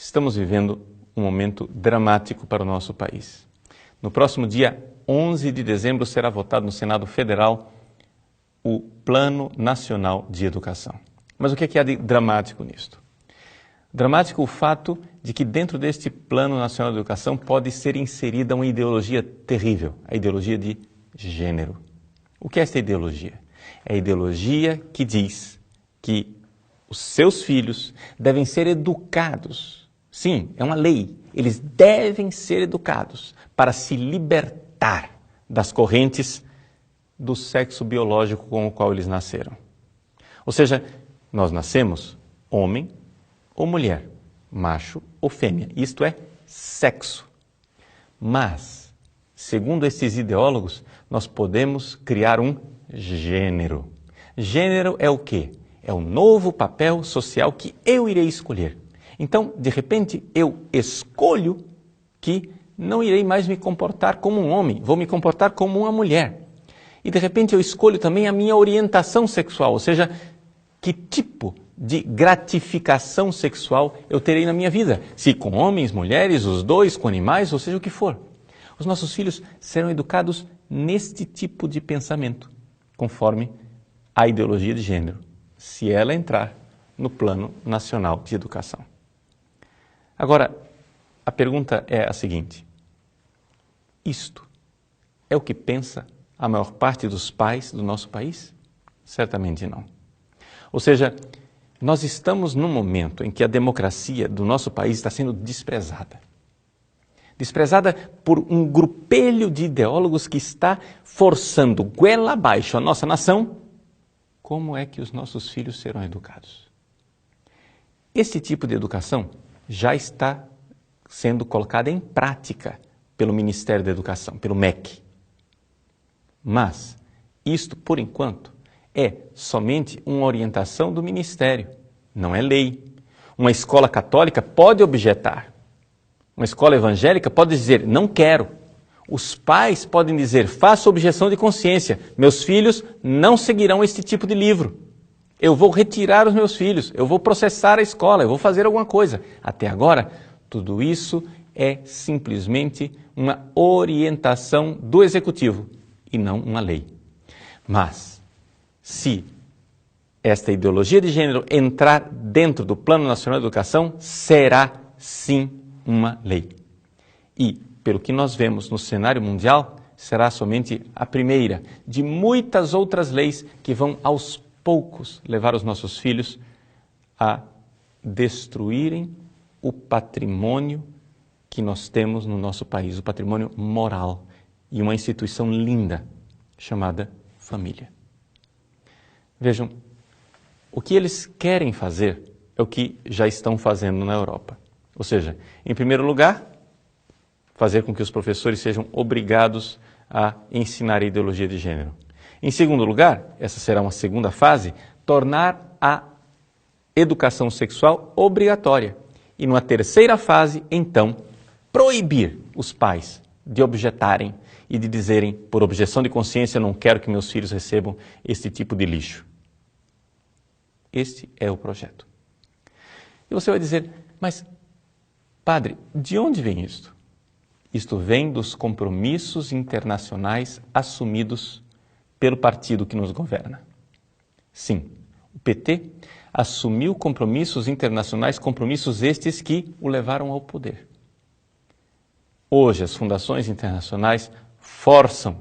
Estamos vivendo um momento dramático para o nosso país. No próximo dia 11 de dezembro será votado no Senado Federal o Plano Nacional de Educação. Mas o que há de dramático nisto? Dramático o fato de que dentro deste Plano Nacional de Educação pode ser inserida uma ideologia terrível, a ideologia de gênero. O que é esta ideologia? É a ideologia que diz que os seus filhos devem ser educados. Sim, é uma lei. Eles devem ser educados para se libertar das correntes do sexo biológico com o qual eles nasceram. Ou seja, nós nascemos homem ou mulher, macho ou fêmea. Isto é sexo. Mas, segundo esses ideólogos, nós podemos criar um gênero. Gênero é o quê? É o novo papel social que eu irei escolher. Então, de repente, eu escolho que não irei mais me comportar como um homem, vou me comportar como uma mulher. E, de repente, eu escolho também a minha orientação sexual, ou seja, que tipo de gratificação sexual eu terei na minha vida. Se com homens, mulheres, os dois, com animais, ou seja, o que for. Os nossos filhos serão educados neste tipo de pensamento, conforme a ideologia de gênero, se ela entrar no Plano Nacional de Educação. Agora, a pergunta é a seguinte: isto é o que pensa a maior parte dos pais do nosso país? Certamente não. Ou seja, nós estamos num momento em que a democracia do nosso país está sendo desprezada. Desprezada por um grupelho de ideólogos que está forçando goela abaixo a nossa nação. Como é que os nossos filhos serão educados? Este tipo de educação já está sendo colocada em prática pelo Ministério da Educação, pelo MEC. Mas isto, por enquanto, é somente uma orientação do Ministério, não é lei. Uma escola católica pode objetar. Uma escola evangélica pode dizer, não quero. Os pais podem dizer, faço objeção de consciência, meus filhos não seguirão este tipo de livro. Eu vou retirar os meus filhos, eu vou processar a escola, eu vou fazer alguma coisa. Até agora, tudo isso é simplesmente uma orientação do Executivo e não uma lei. Mas, se esta ideologia de gênero entrar dentro do Plano Nacional de Educação, será sim uma lei. E, pelo que nós vemos no cenário mundial, será somente a primeira de muitas outras leis que vão aos poucos levar os nossos filhos a destruírem o patrimônio que nós temos no nosso país, o patrimônio moral e uma instituição linda chamada família. Vejam, o que eles querem fazer é o que já estão fazendo na Europa. Ou seja, em primeiro lugar, fazer com que os professores sejam obrigados a ensinar a ideologia de gênero. Em segundo lugar, essa será uma segunda fase, tornar a educação sexual obrigatória. E numa terceira fase, então, proibir os pais de objetarem e de dizerem, por objeção de consciência, não quero que meus filhos recebam este tipo de lixo. Este é o projeto. E você vai dizer, mas, padre, de onde vem isto? Isto vem dos compromissos internacionais assumidos pelo partido que nos governa. Sim, o PT assumiu compromissos internacionais, compromissos estes que o levaram ao poder. Hoje, as fundações internacionais forçam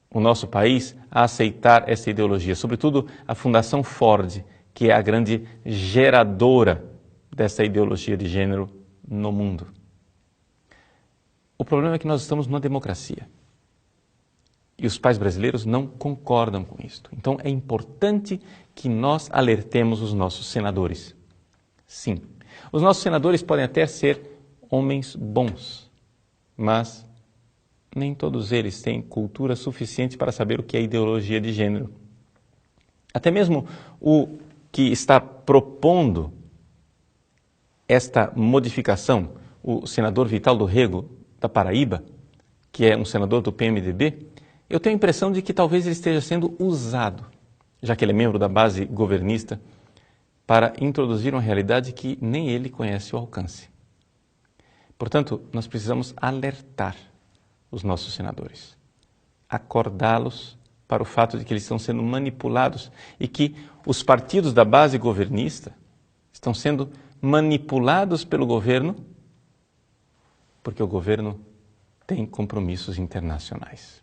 o nosso país a aceitar essa ideologia, sobretudo a Fundação Ford, que é a grande geradora dessa ideologia de gênero no mundo. O problema é que nós estamos numa democracia e os pais brasileiros não concordam com isto. Então é importante que nós alertemos os nossos senadores. Sim, os nossos senadores podem até ser homens bons, mas nem todos eles têm cultura suficiente para saber o que é ideologia de gênero. Até mesmo o que está propondo esta modificação, o senador Vital do Rego, da Paraíba, que é um senador do PMDB, eu tenho a impressão de que talvez ele esteja sendo usado, já que ele é membro da base governista, para introduzir uma realidade que nem ele conhece o alcance. Portanto, nós precisamos alertar os nossos senadores, acordá-los para o fato de que eles estão sendo manipulados e que os partidos da base governista estão sendo manipulados pelo governo porque o governo tem compromissos internacionais.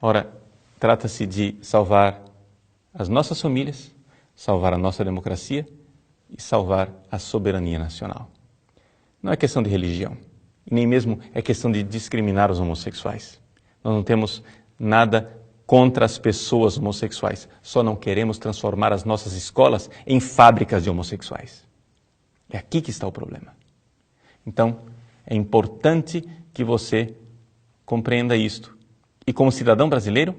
Ora, trata-se de salvar as nossas famílias, salvar a nossa democracia e salvar a soberania nacional. Não é questão de religião, e nem mesmo é questão de discriminar os homossexuais. Nós não temos nada contra as pessoas homossexuais, só não queremos transformar as nossas escolas em fábricas de homossexuais. É aqui que está o problema. Então, é importante que você compreenda isto e, como cidadão brasileiro,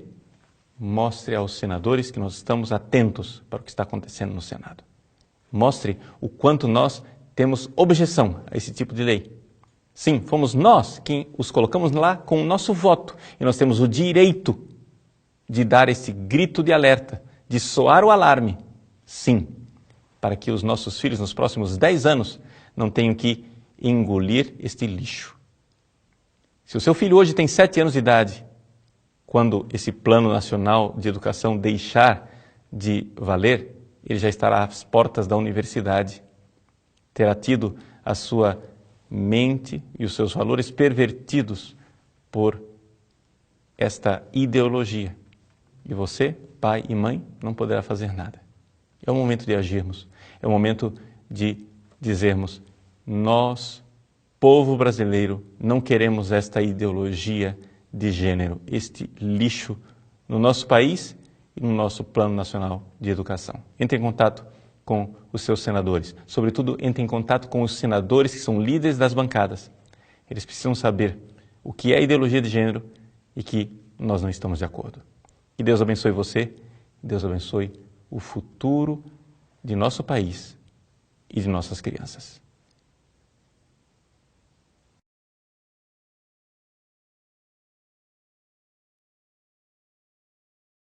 mostre aos senadores que nós estamos atentos para o que está acontecendo no Senado. Mostre o quanto nós temos objeção a esse tipo de lei. Sim, fomos nós quem os colocamos lá com o nosso voto e nós temos o direito de dar esse grito de alerta, de soar o alarme, sim, para que os nossos filhos nos próximos 10 anos não tenham que engolir este lixo. Se o seu filho hoje tem 7 anos de idade, quando esse Plano Nacional de Educação deixar de valer, ele já estará às portas da universidade, terá tido a sua mente e os seus valores pervertidos por esta ideologia. E você, pai e mãe, não poderá fazer nada. É o momento de agirmos, é o momento de dizermos: nós, povo brasileiro, não queremos esta ideologia de gênero, este lixo no nosso país e no nosso Plano Nacional de Educação. Entre em contato com os seus senadores, sobretudo entre em contato com os senadores que são líderes das bancadas. Eles precisam saber o que é ideologia de gênero e que nós não estamos de acordo. Que Deus abençoe você, Deus abençoe o futuro de nosso país e de nossas crianças.